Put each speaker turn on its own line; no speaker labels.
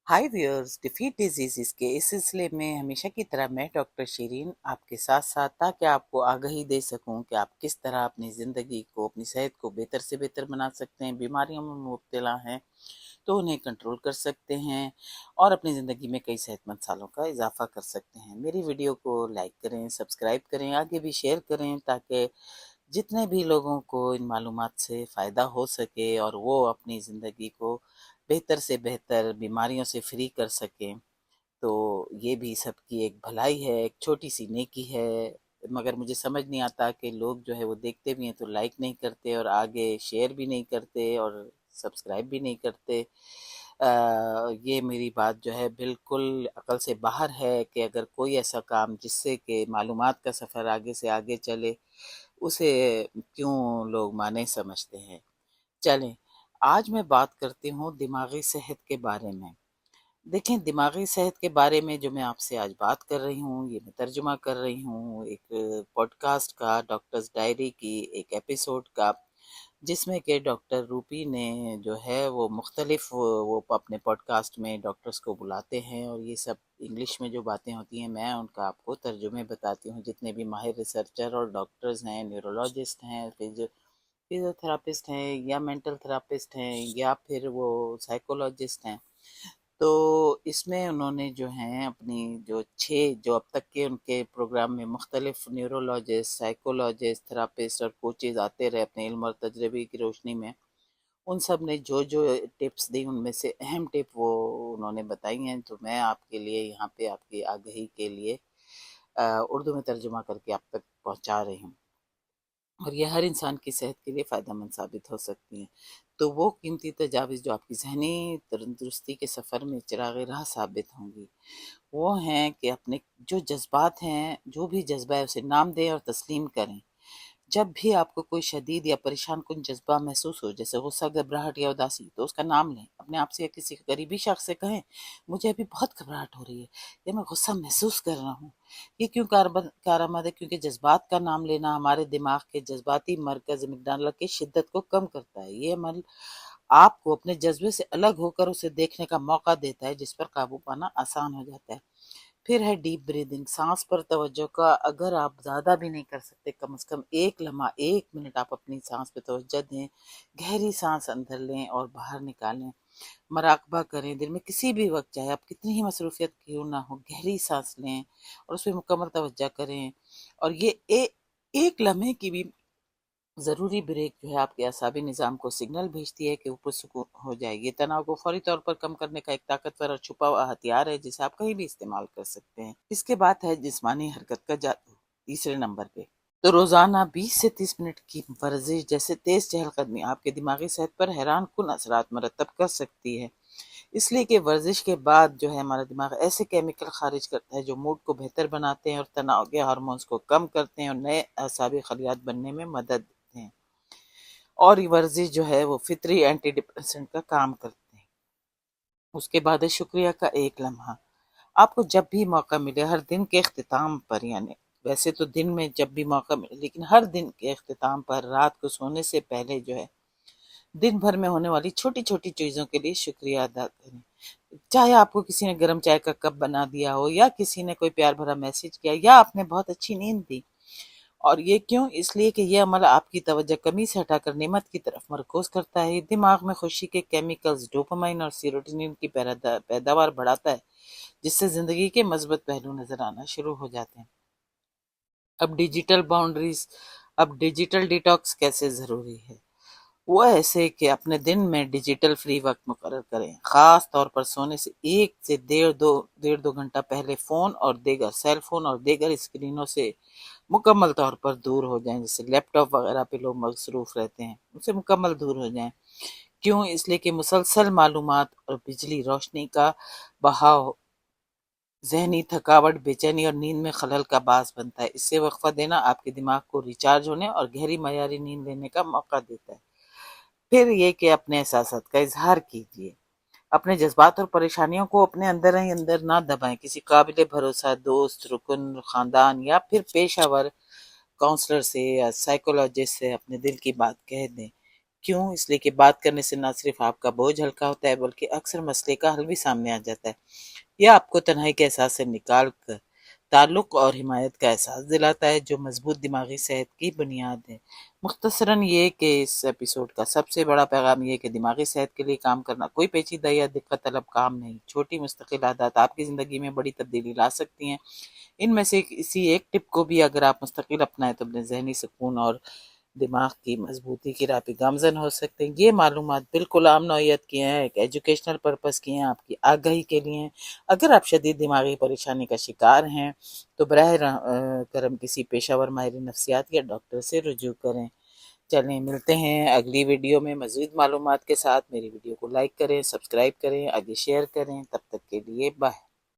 हाय viewers, defeat disease के इस सिलसिले में हमेशा की तरह मैं डॉक्टर शिरीन आपके साथ साथ, ताकि आपको आगाही दे सकूं कि आप किस तरह अपनी ज़िंदगी को, अपनी सेहत को बेहतर से बेहतर बना सकते हैं। बीमारियों में मुब्तला हैं तो उन्हें कंट्रोल कर सकते हैं और अपनी ज़िंदगी में कई सेहतमंद सालों का इजाफा कर सकते हैं। मेरी वीडियो को लाइक करें, सब्सक्राइब करें, आगे भी शेयर करें, ताकि जितने भी लोगों को इन मालूमात से फ़ायदा हो सके और वो अपनी ज़िंदगी को बेहतर से बेहतर बीमारियों से फ्री कर सकें। तो ये भी सबकी एक भलाई है, एक छोटी सी नेकी है। मगर मुझे समझ नहीं आता कि लोग जो है वो देखते भी हैं तो लाइक नहीं करते और आगे शेयर भी नहीं करते और सब्सक्राइब भी नहीं करते। ये मेरी बात जो है बिल्कुल अकल से बाहर है कि अगर कोई ऐसा काम जिससे कि मालूमात का सफ़र आगे से आगे चले, उसे क्यों लोग माने समझते हैं। चलें, आज मैं बात करती हूँ दिमागी सेहत के बारे में। देखें, दिमागी सेहत के बारे में जो मैं आपसे आज बात कर रही हूँ, ये मैं तर्जुमा कर रही हूँ एक पॉडकास्ट का, डॉक्टर्स डायरी की एक एपिसोड का, जिसमें कि डॉक्टर रूपी ने जो है वो मुख्तलिफ वो अपने पॉडकास्ट में डॉक्टर्स को बुलाते हैं और ये सब इंग्लिश में जो बातें होती हैं मैं उनका आपको तर्जुमे बताती हूँ। जितने भी माहिर रिसर्चर और डॉक्टर्स हैं, न्यूरोलॉजिस्ट हैं, फिजियोथेरापिस्ट हैं या मेंटल थेरापिस्ट हैं या फिर वो साइकोलॉजिस्ट हैं, तो इसमें उन्होंने जो हैं अपनी जो अब तक के उनके प्रोग्राम में मुख्तलिफ न्यूरोलॉजिस्ट, साइकोलॉजिस्ट, थेरापिस्ट और कोचेज़ आते रहे अपने इल्म और तजर्बे की रोशनी में, उन सब ने जो जो टिप्स दी उनमें से अहम टिप वो उन्होंने बताई हैं, तो मैं आपके लिए यहाँ पे आपकी आगाही के लिए उर्दू में तर्जुमा करके आप तक पहुँचा रही हूँ और ये हर इंसान की सेहत के लिए फ़ायदेमंद साबित हो सकती हैं। तो वो कीमती तजावीज़ जो आपकी ज़हनी तंदुरुस्ती के सफ़र में चिराग राह साबित होंगी, वो हैं कि अपने जो जज़्बात हैं, जो भी जज़्बा है उसे नाम दें और तस्लीम करें। जब भी आपको कोई शदीद या परेशान कुन जज़्बा महसूस हो, जैसे गुस्सा, घबराहट या उदासी, तो उसका नाम लें। अपने आप से या किसी करीबी शख्स से कहें, मुझे अभी बहुत घबराहट हो रही है या मैं गुस्सा महसूस कर रहा हूँ। ये क्यों कारआमद है? क्योंकि जज़्बात का नाम लेना हमारे दिमाग के जज़्बाती मरकज़ अमिगडाला की शिद्दत को कम करता है। ये अमल आपको अपने जज़्बे से अलग होकर उसे देखने का मौका देता है, जिस पर काबू पाना आसान हो जाता है। फिर है डीप ब्रीदिंग, सांस पर तवज्जो का अगर आप ज़्यादा भी नहीं कर सकते, कम से कम 1 लम्हा 1 मिनट आप अपनी सांस पे तवज्जो दें। गहरी सांस अंदर लें और बाहर निकालें। मराकबा करें, दिन में किसी भी वक्त, चाहे आप कितनी ही मसरूफियत क्यों ना हो, गहरी सांस लें और उस पर मुकम्मल तवज्जो करें। और ये 1 लम्हे की भी ज़रूरी ब्रेक जो है आपके असाबी निज़ाम को सिग्नल भेजती है कि वो पुरसुकून हो जाए। ये तनाव को फौरी तौर पर कम करने का एक ताकतवर और छुपा हुआ हथियार है, जिसे आप कहीं भी इस्तेमाल कर सकते हैं। इसके बाद है जिस्मानी हरकत का जादू, तीसरे नंबर पे। तो रोज़ाना 20 से 30 मिनट की वर्जिश जैसे तेज़ चहलकदमी आपके दिमागी सेहत पर हैरान कुन असरात मरतब कर सकती है। इसलिए कि वर्जिश के बाद जो है हमारा दिमाग ऐसे केमिकल खारिज करता है जो मूड को बेहतर बनाते हैं और तनाव के हार्मोन्स को कम करते हैं और नए असाबी खलियात बनने में मदद देते हैं। और ये वर्जिश जो है वो फितरी एंटी डिप्रेसेंट का काम करते हैं। उसके बाद है शुक्रिया का 1 लम्हा। आपको जब भी मौका मिले, हर दिन के अख्तिताम पर, यानी वैसे तो दिन में जब भी मौका मिले, लेकिन हर दिन के अख्तिताम पर रात को सोने से पहले जो है दिन भर में होने वाली छोटी छोटी चीज़ों के लिए शुक्रिया अदा करें। चाहे आपको किसी ने गर्म चाय का कप बना दिया हो या किसी ने कोई प्यार भरा मैसेज किया या आपने बहुत अच्छी नींद दी। और ये क्यों? इसलिए कि ये अमल आपकी तवज्जो कमी से हटाकर नेमत की तरफ मरकूज करता है। दिमाग में खुशी के केमिकल्स डोपामाइन और सीरोटोनिन की पैदावार बढ़ाता है, जिससे जिंदगी के मस्बत पहलू नजर आना शुरू हो जाते हैं। अब डिजिटल बाउंड्रीज, अब डिजिटल डिटॉक्स कैसे ज़रूरी है? वो ऐसे कि अपने दिन में डिजिटल फ्री वक्त मुकर्रर करें। ख़ास तौर पर सोने से 1 से डेढ़ दो घंटा पहले फ़ोन और दीगर सेल फ़ोन और दीगर स्क्रीनों से मुकम्मल तौर पर दूर हो जाएं। जैसे लैपटॉप वगैरह पे लोग मसरूफ़ रहते हैं, उससे मुकम्मल दूर हो जाएं। क्यों? इसलिए कि मुसलसल मालूमात और बिजली रोशनी का बहाव ज़हनी थकावट, बेचैनी और नींद में खलल का बास बनता है। इससे वक्फा देना आपके दिमाग को रिचार्ज होने और गहरी मयारी नींद लेने का मौका देता है। फिर ये कि अपने एहसासात का इजहार कीजिए। अपने जज्बात और परेशानियों को अपने अंदर ही अंदर ना दबाएं। किसी काबिल भरोसा दोस्त, रुकन खानदान या फिर पेशावर काउंसलर से या साइकोलॉजिस्ट से अपने दिल की बात कह दें। کیوں؟ اس لیے کہ بات کرنے سے نہ صرف آپ کا بوجھ ہلکا ہوتا ہے بلکہ اکثر مسئلے کا حل بھی سامنے آ جاتا ہے۔ یہ آپ کو تنہائی کے احساس سے نکال کر تعلق اور حمایت کا احساس دلاتا ہے، جو مضبوط دماغی صحت کی بنیاد ہے۔ مختصراً یہ کہ اس ایپیسوڈ کا سب سے بڑا پیغام یہ ہے کہ دماغی صحت کے لیے کام کرنا کوئی پیچیدہ یا دقت طلب کام نہیں۔ چھوٹی مستقل عادات آپ کی زندگی میں بڑی تبدیلی لا سکتی ہیں۔ ان میں سے کسی ایک ٹپ کو بھی اگر آپ مستقل اپنائیں تو اپنے ذہنی سکون اور دماغ کی مضبوطی کی راہ پہ گامزن ہو سکتے ہیں۔ یہ معلومات بالکل عام نوعیت کی ہیں، ایک ایجوکیشنل پرپس کی ہیں، آپ کی آگاہی کے لیے ہیں۔ اگر آپ شدید دماغی پریشانی کا شکار ہیں تو براہ کرم کسی پیشہ ور ماہر نفسیات یا ڈاکٹر سے رجوع کریں۔ چلیں ملتے ہیں اگلی ویڈیو میں مزید معلومات کے ساتھ۔ میری ویڈیو کو لائک کریں، سبسکرائب کریں، آگے شیئر کریں۔ تب تک کے لیے بائے۔